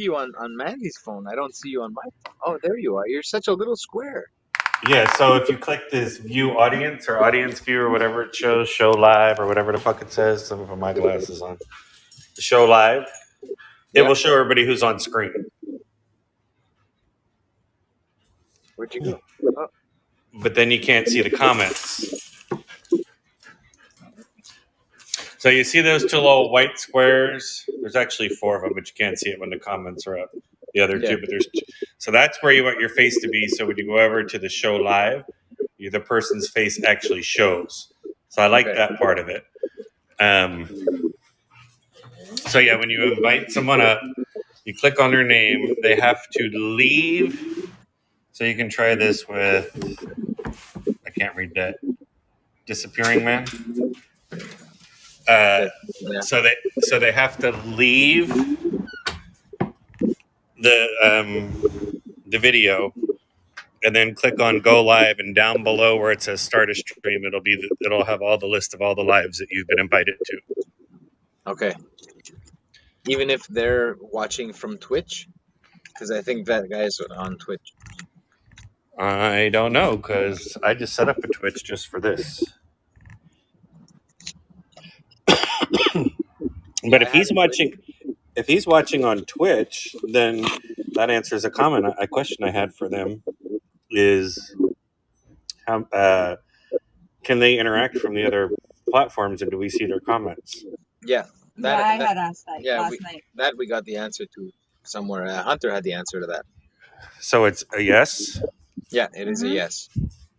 you on Mandy's phone. I don't see you on my phone. Oh, there you are. You're such a little square. Yeah, so if you click this view audience or audience view or whatever it shows, show live or whatever the fuck it says, some of my glasses on. The show live, it Yeah. will show everybody who's on screen. Where'd you go? Oh, But then you can't see the comments. So you see those two little white squares? There's actually four of them, but you can't see it when the comments are up. The other yeah. two, but there's two. So that's where you want your face to be. So when you go over to the show live, the person's face actually shows. So I like Okay. that part of it. So yeah, when you invite someone up, you click on their name. They have to leave. So you can try this with, I can't read that, Disappearing Man. Yeah. So they have to leave the video and then click on go live, and down below where it says start a stream, it'll have all the list of all the lives that you've been invited to. Okay. Even if they're watching from Twitch, because I think that guy's on Twitch. I don't know, because I just set up a Twitch just for this. But if he's watching on Twitch, then that answers a question I had for them is how can they interact from the other platforms, and do we see their comments? Yeah. I had asked that last night. That we got the answer to somewhere. Hunter had the answer to that. So it's a yes? Yeah, it is a yes.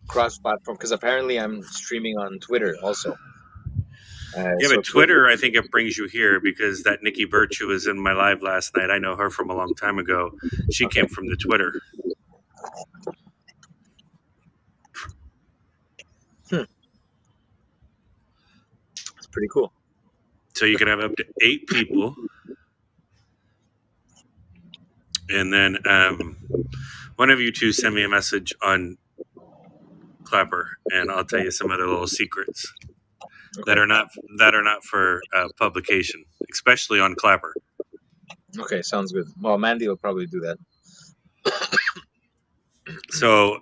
Cross-platform, because apparently I'm streaming on Twitter also. But Twitter, I think it brings you here because that Nikki Birch who was in my live last night, I know her from a long time ago. She came from the Twitter. It's pretty cool. So you can have up to 8 people. And then one of you two send me a message on Clapper, and I'll tell you some other little secrets that are not for publication, especially on Clapper. Okay, sounds good. Well, Mandy will probably do that. So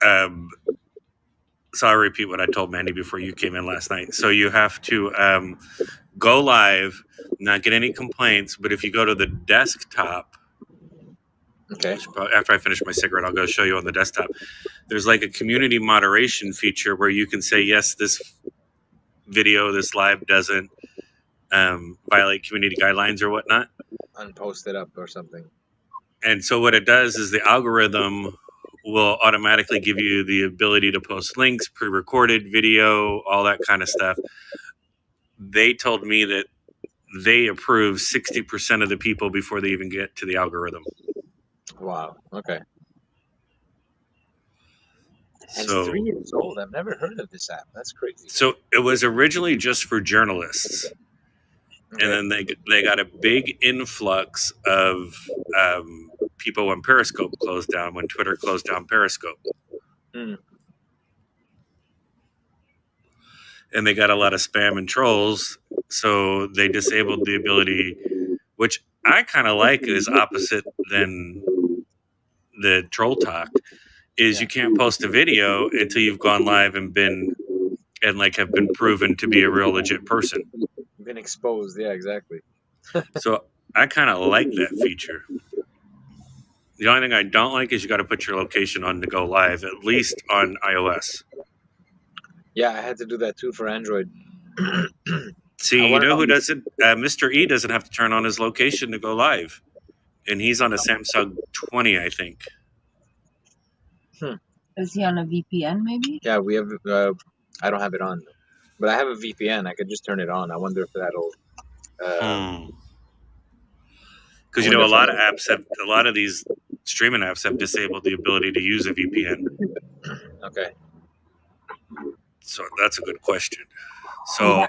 I'll repeat what I told Mandy before you came in last night. So you have to go live, not get any complaints, but if you go to the desktop, okay, after I finish my cigarette, I'll go show you on the desktop. There's like a community moderation feature where you can say, yes, this video, this live doesn't violate community guidelines or whatnot. Unpost it up or something. And so what it does is the algorithm will automatically give you the ability to post links, pre-recorded video, all that kind of stuff. They told me that they approve 60% of the people before they even get to the algorithm. Wow. Okay. And So 3 years old. I've never heard of this app. That's crazy. So it was originally just for journalists. Okay. And then they got a big influx of people when Periscope closed down, when Twitter closed down Periscope. Mm. And they got a lot of spam and trolls, so they disabled the ability, which I kind of like is opposite than the troll talk, is you can't post a video until you've gone live and have been proven to be a real legit person. Been exposed, yeah, exactly. So I kind of like that feature. The only thing I don't like is you got to put your location on to go live, at least on iOS. Yeah, I had to do that too for Android. See, you know who doesn't? Mr. E doesn't have to turn on his location to go live. And he's on a Samsung 20, I think. Is he on a VPN maybe? Yeah, we have. I don't have it on, but I have a VPN. I could just turn it on. I wonder if that'll. Because a lot of these streaming apps have disabled the ability to use a VPN. Okay. So that's a good question. So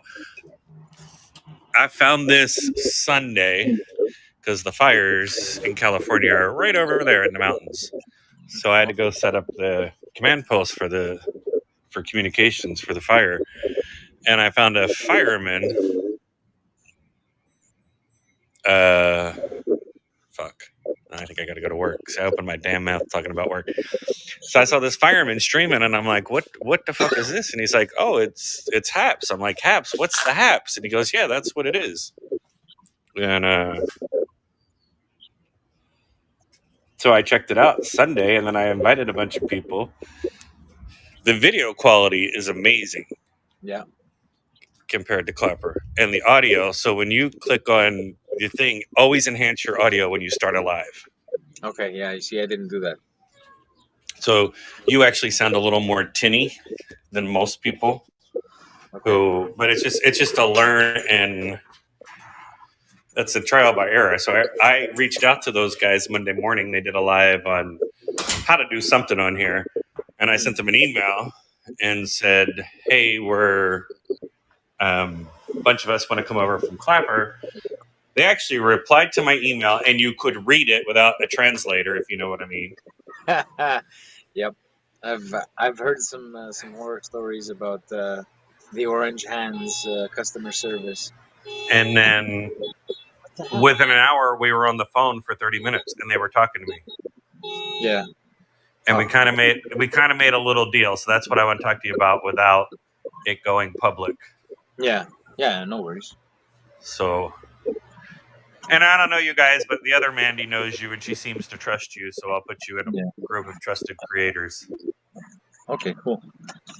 I found this Sunday because the fires in California are right over there in the mountains. So I had to go set up the command post for communications for the fire. And I found a fireman fuck. I think I got to go to work. So I opened my damn mouth talking about work. So I saw this fireman streaming, and I'm like, what the fuck is this? And he's like, oh, it's HAPS. I'm like, HAPS? What's the HAPS? And he goes, yeah, that's what it is. And so I checked it out Sunday, and then I invited a bunch of people. The video quality is amazing. Yeah. Compared to Clapper, and the audio. So when you click on the thing, always enhance your audio when you start a live. Okay. Yeah. You see, I didn't do that. So you actually sound a little more tinny than most people. Okay. But it's just a learn, and that's a trial by error. So I reached out to those guys Monday morning. They did a live on how to do something on here, and I sent them an email and said, hey, we're a bunch of us want to come over from Clapper. They actually replied to my email, and you could read it without a translator, if you know what I mean. Yep, I've heard some horror stories about the Orange Hands customer service. And then within an hour, we were on the phone for 30 minutes, and they were talking to me. Yeah. And we kind of made a little deal. So that's what I want to talk to you about without it going public. Yeah. Yeah. No worries. So, and I don't know you guys, but the other Mandy knows you, and she seems to trust you. So I'll put you in a group of trusted creators. Okay, cool.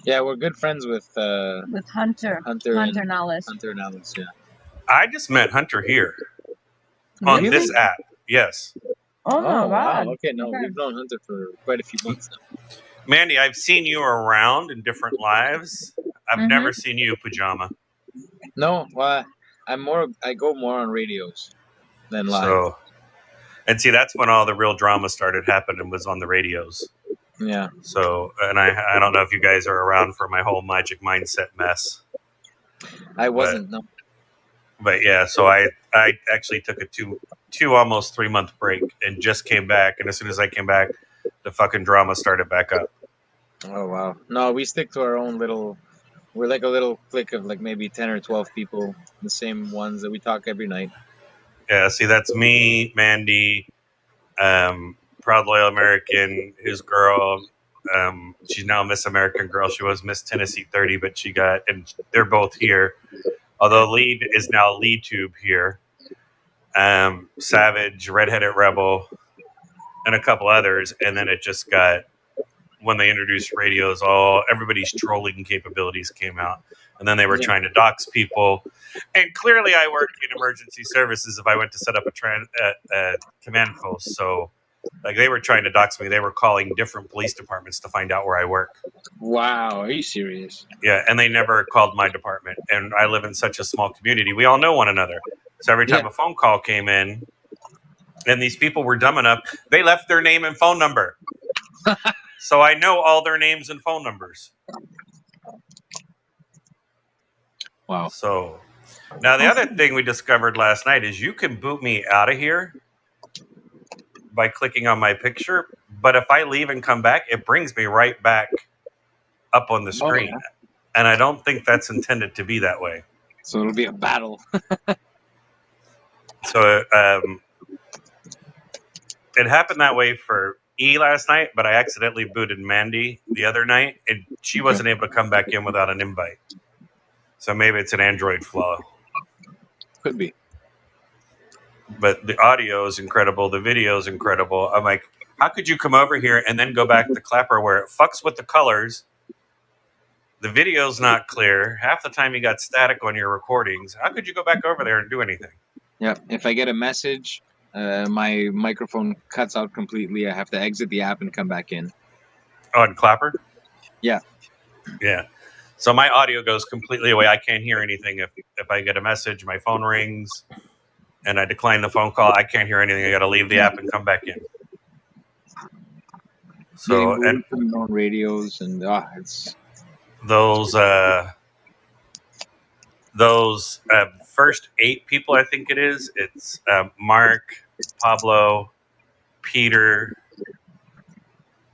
Yeah, we're good friends with Hunter Nallis. Hunter Nallis, yeah. I just met Hunter here on this app. Yes. Oh wow. Okay, no, we've known Hunter for quite a few months now. Mandy, I've seen you around in different lives. I've never seen you pajama. No, well, I go more on radios than live. So, and see, that's when all the real drama started happening, was on the radios. Yeah. So, and I don't know if you guys are around for my whole Magic Mindset mess. I wasn't, no. But yeah, so I actually took a two almost 3 month break and just came back. And as soon as I came back, the fucking drama started back up. Oh, wow. No, we stick to our own little, we're like a little clique of like maybe 10 or 12 people, the same ones that we talk every night. Yeah, see, that's me, Mandy, Proud Loyal American, his girl. She's now Miss American Girl. She was Miss Tennessee 30, but she got, and they're both here. Although Lead is now LeadTube here. Savage, Redheaded Rebel, and a couple others. And then it just got, when they introduced radios, everybody's trolling capabilities came out. And then they were trying to dox people. And clearly I work in emergency services if I went to set up a command post. So like they were trying to dox me. They were calling different police departments to find out where I work. Wow, are you serious? Yeah, and they never called my department. And I live in such a small community. We all know one another. So every time a phone call came in, and these people were dumb enough, they left their name and phone number. So I know all their names and phone numbers. Wow. So now the other thing we discovered last night is you can boot me out of here by clicking on my picture. But if I leave and come back, it brings me right back up on the screen. Oh, yeah. And I don't think that's intended to be that way. So it'll be a battle. So it happened that way for E last night, but I accidentally booted Mandy the other night, and she wasn't able to come back in without an invite. So maybe it's an Android flaw. Could be. But the audio is incredible. The video is incredible. I'm like, how could you come over here and then go back to Clapper where it fucks with the colors? The video's not clear. Half the time you got static on your recordings. How could you go back over there and do anything? Yeah, if I get a message, my microphone cuts out completely. I have to exit the app and come back in. On Clapper? Yeah. Yeah. So my audio goes completely away. I can't hear anything. If I get a message, my phone rings, and I decline the phone call, I can't hear anything. I got to leave the app and come back in. So and on radios and it's those first 8 people, I think it is. It's Mark, Pablo, Peter.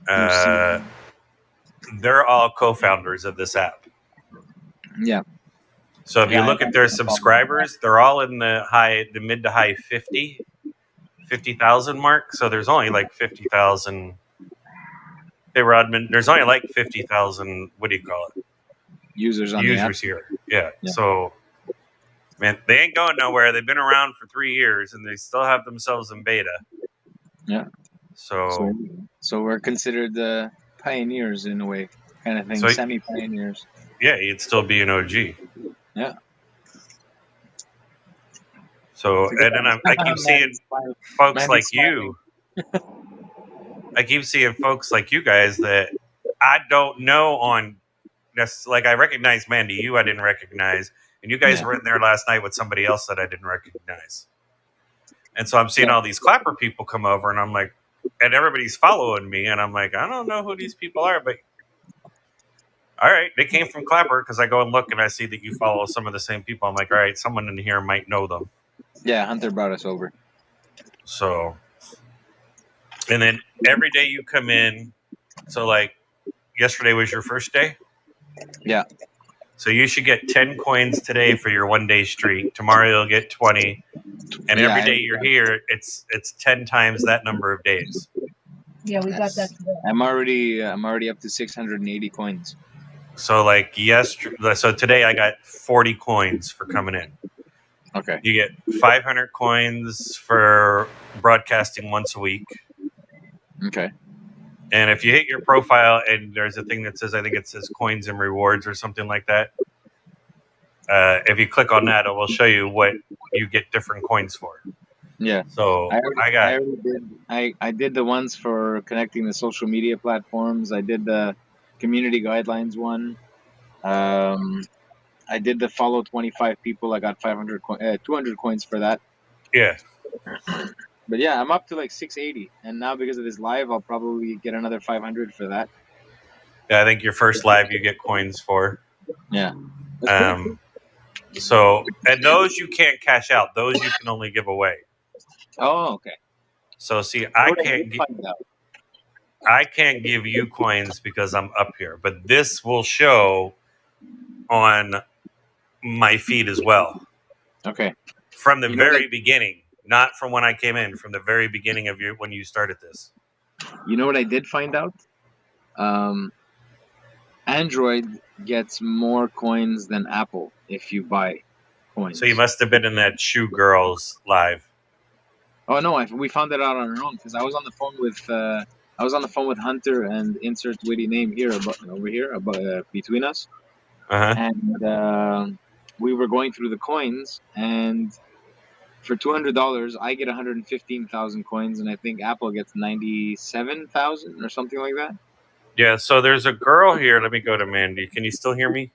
They're all co-founders of this app. Yeah. So if you look at their subscribers, they're all in the mid to high 50. 50,000 mark. So there's only like 50,000. Hey, Rodman, there's only like 50,000. What do you call it? Users on the app. Users here. Yeah. Yeah. So, man, they ain't going nowhere. They've been around for 3 years and they still have themselves in beta. Yeah. So we're considered the pioneers in a way, kind of thing, So- semi-pioneers. yeah, you'd still be an OG. Yeah. So, and then I keep seeing folks Man, like he's you. I keep seeing folks like you guys that I don't know on. Like I recognize Mandy, you I didn't recognize, and you guys Yeah. were in there last night with somebody else that I didn't recognize. And so I'm seeing Yeah. all these clapper people come over, and I'm like, and everybody's following me, and I'm like, I don't know who these people are, but all right, they came from Clapper because I go and look and I see that you follow some of the same people. I'm like, all right, someone in here might know them. Yeah, Hunter brought us over. So, and then every day you come in. So, like, yesterday was your first day? Yeah. So you should get 10 coins today for your 1 day streak. Tomorrow you'll get 20. And Yeah, every I- day you're here, it's 10 times that number of days. Yeah, we got that today. I'm already up to 680 coins. So, like, so today I got 40 coins for coming in. Okay. You get 500 coins for broadcasting once a week. Okay. And if you hit your profile and there's a thing that says, I think it says coins and rewards or something like that. If you click on that, it will show you what you get different coins for. Yeah. So I did the ones for connecting the social media platforms. I did the community guidelines one. I did the follow 25 people. I got 200 coins for that. yeah. But yeah, I'm up to like 680, and now because of this live, I'll probably get another 500 for that. Yeah, I think your first live you get coins for. Yeah. So, and those you can't cash out. Those you can only give away. Oh, okay. So, see, What I did can't you gi- find out? I can't give you coins because I'm up here, but this will show on my feed as well Okay. from the You know, very beginning, not from when I came in, from the very beginning of when you started this. You know what I did find out? Android gets more coins than Apple if you buy coins. So you must have been in that Shoe Girls live. Oh no, we found it out on our own because I was on the phone with Hunter and insert witty name here between us, Uh-huh. and we were going through the coins, and for $200 I get 115,000 coins, and I think Apple gets 97,000 or something like that. Yeah, so there's a girl here. Let me go to Mandy. Can you still hear me?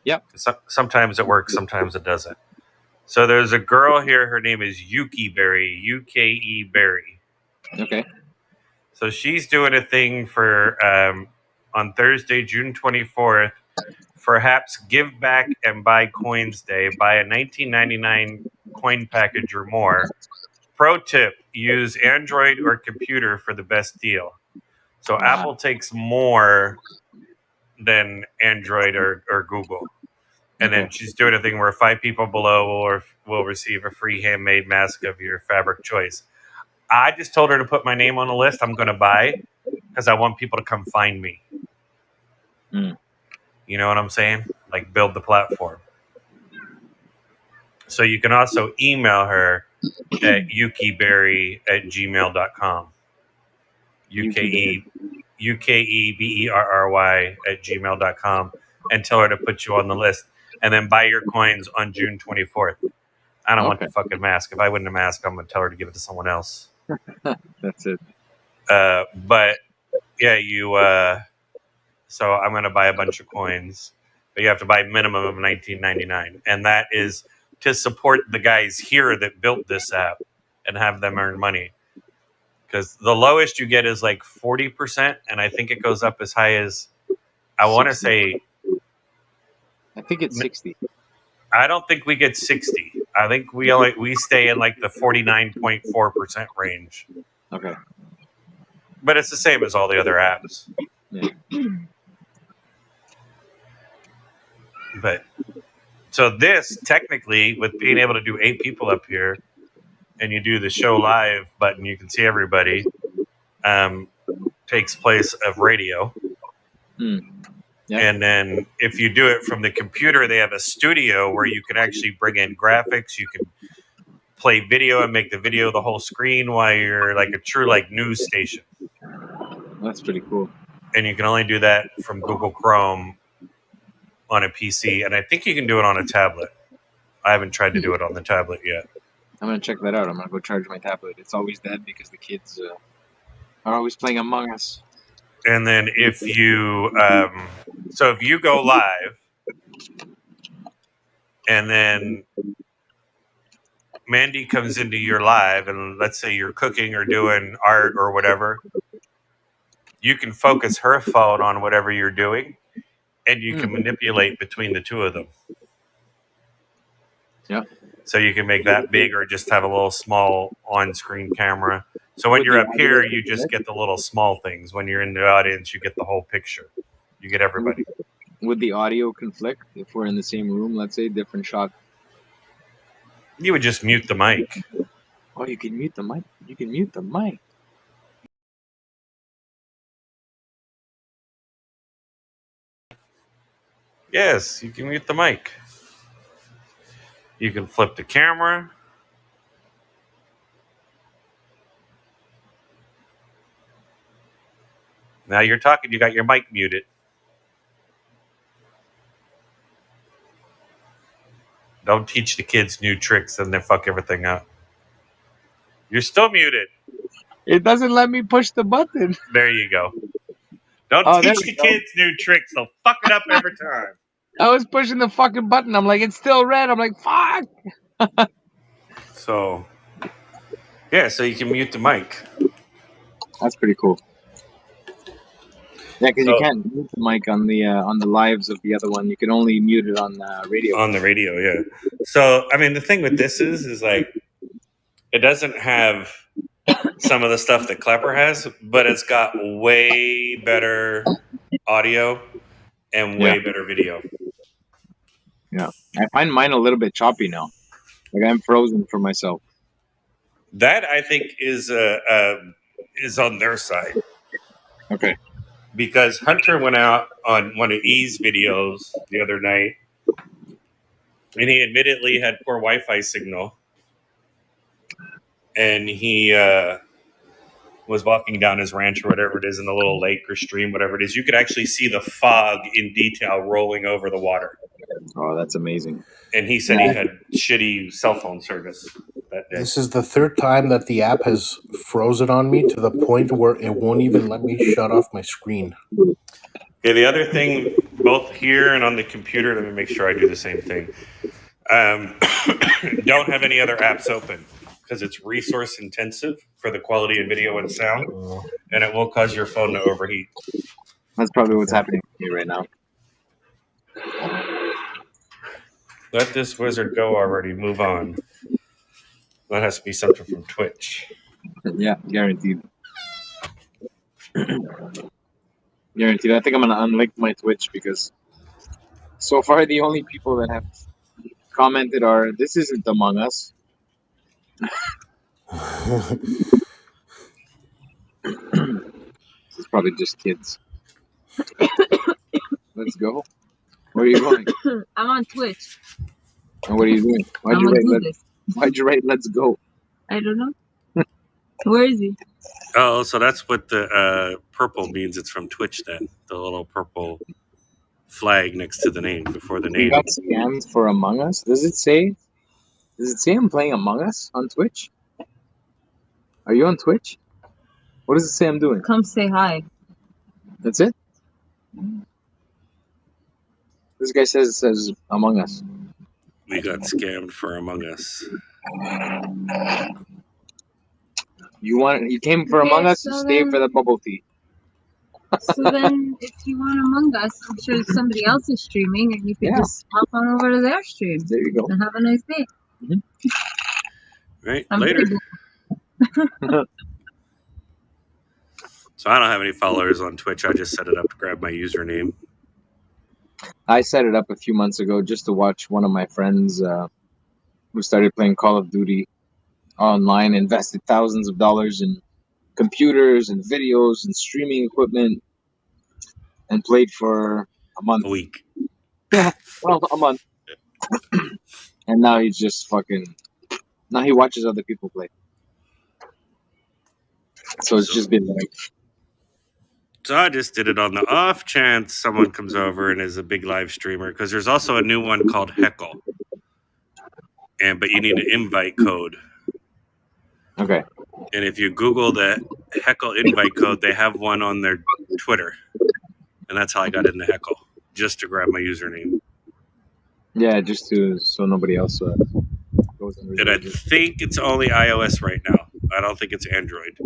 Yep. Sometimes it works, sometimes it doesn't. So there's a girl here. Her name is Yuki Berry, UKE Berry. Okay. So she's doing a thing for on Thursday, June 24th, perhaps Give Back and Buy Coins Day. Buy a $19.99 coin package or more. Pro tip, use Android or computer for the best deal. So Wow. Apple takes more than Android or Google. And then she's doing a thing where 5 people below will receive a free handmade mask of your fabric choice. I just told her to put my name on the list. I'm going to buy because I want people to come find me. Mm. You know what I'm saying? Like build the platform. So you can also email her at yukiberry@gmail.com. UKEBERRY@gmail.com and tell her to put you on the list and then buy your coins on June 24th. I don't want the fucking mask. If I win the mask, I'm going to tell her to give it to someone else. That's it. But yeah, so I'm going to buy a bunch of coins, but you have to buy a minimum of $19.99. And that is to support the guys here that built this app and have them earn money. Because the lowest you get is like 40%, and I think it goes up as high as, I want to say, I think it's 60. I don't think we get 60. I think we stay in like the 49.4% range. Okay. But it's the same as all the other apps. Yeah. But so this technically, with being able to do 8 people up here, and you do the show live button, you can see everybody. Takes place of radio. Yep. And then if you do it from the computer, they have a studio where you can actually bring in graphics. You can play video and make the video the whole screen while you're like a true like news station. That's pretty cool. And you can only do that from Google Chrome on a PC, and I think you can do it on a tablet. I haven't tried to do it on the tablet yet. I'm gonna check that out. I'm gonna go charge my tablet. It's always dead because the kids are always playing Among Us. And then if you so if you go live and then Mandy comes into your live, and let's say you're cooking or doing art or whatever, you can focus her phone on whatever you're doing, and you can manipulate between the two of them. Yeah. So you can make that big or just have a little small on-screen camera. So when you're up here, you just get the little small things. When you're in the audience, you get the whole picture. You get everybody. Would the audio conflict if we're in the same room? Let's say different shot. You would just mute the mic. Oh, you can mute the mic. You can mute the mic. Yes, you can mute the mic. You can flip the camera. Now you're talking, you got your mic muted. Don't teach the kids new tricks and they fuck everything up. You're still muted. It doesn't let me push the button. There you go. Don't teach the kids new tricks. They'll fuck it up every time. I was pushing the fucking button. I'm like, it's still red. I'm like, fuck. So, yeah, so you can mute the mic. That's pretty cool. Yeah, because you can't mute the mic on the lives of the other one. You can only mute it on radio. On the radio, yeah. So, I mean, the thing with this is like, it doesn't have some of the stuff that Clapper has, but it's got way better audio and way better video. Yeah, I find mine a little bit choppy now. Like I'm frozen for myself. That I think is on their side. Okay. Because Hunter went out on one of E's videos the other night, and he admittedly had poor Wi-Fi signal, and he was walking down his ranch or whatever it is in the little lake or stream, whatever it is. You could actually see the fog in detail rolling over the water. Oh, that's amazing. And he said he had shitty cell phone service that day. This is the third time that the app has frozen on me to the point where it won't even let me shut off my screen. Okay, the other thing, both here and on the computer, let me make sure I do the same thing. Don't have any other apps open because it's resource intensive for the quality of video and sound, and it will cause your phone to overheat. That's probably what's happening to me right now. Let this wizard go already. Move on. That has to be something from Twitch. Yeah, guaranteed. Guaranteed. I think I'm gonna unlink my Twitch because so far the only people that have commented are, "This isn't Among Us." This is probably just kids. Let's go. Where are you going? I'm on Twitch. And what are you doing? Why'd you write "Let's go"? I don't know. Where is he? Oh, so that's what the purple means. It's from Twitch then. The little purple flag next to the name, before the You name. got scans for Among Us? Does it say I'm playing Among Us on Twitch? Are you on Twitch? What does it say I'm doing? Come say hi. That's it? This guy says it says Among Us. We got scammed for Among Us. You came for Okay, Among Us, so you stay then- for the bubble tea. So then, if you want Among Us, I'm sure somebody else is streaming, and you can Yeah. just hop on over to their stream There you go. and have a nice day. Right? I'm Later. pretty So I don't have any followers on Twitch. I just set it up to grab my username. I set it up a few months ago just to watch one of my friends who started playing Call of Duty online, invested thousands of dollars in computers and videos and streaming equipment, and played for a month. A week. Yeah, well, a month. And now he's just fucking. Now he watches other people play. So it's just been like, So I just did it on the off chance someone comes over and is a big live streamer, because there's also a new one called Heckle, but you need an invite code. okay. And if you Google the Heckle invite code, they have one on their Twitter, and that's how I got into Heckle, just to grab my username. Yeah, just so nobody else goes and And I reserves it. think it's only iOS right now. I don't think it's Android.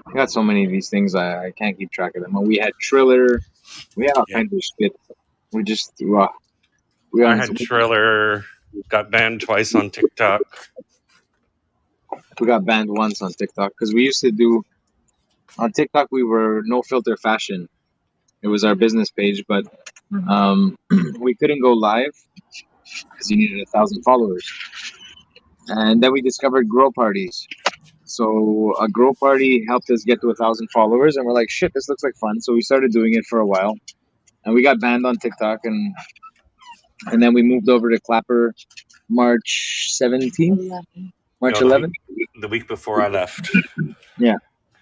I got so many of these things, I can't keep track of them. We had Triller. We had all Yeah. kinds of shit. We just we I on had Triller, got banned twice on TikTok. we got banned once on TikTok because we used to do on TikTok. We were No Filter Fashion. It was our business page, but we couldn't go live because you needed 1,000 followers. And then we discovered grow parties. So a grow party helped us get to 1,000 followers, and we're like, shit, this looks like fun. So we started doing it for a while, and we got banned on TikTok, and then we moved over to Clapper March 17th, March No, 11th. The week before I left.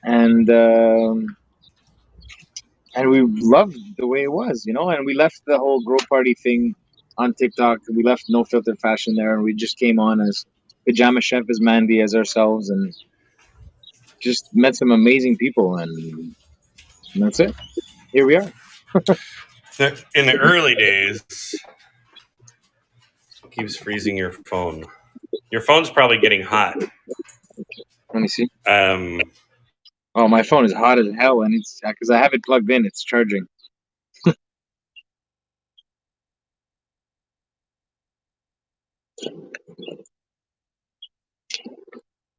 And we loved the way it was, and we left the whole grow party thing on TikTok. We left No Filter Fashion there, and we just came on as Pajama Chef, as Mandy, as ourselves, and just met some amazing people, and that's it. Here we are. In the early days, it keeps freezing your phone. Your phone's probably getting hot. Let me see. Um, Oh, my phone is hot as hell, and it's because I have it plugged in. It's charging.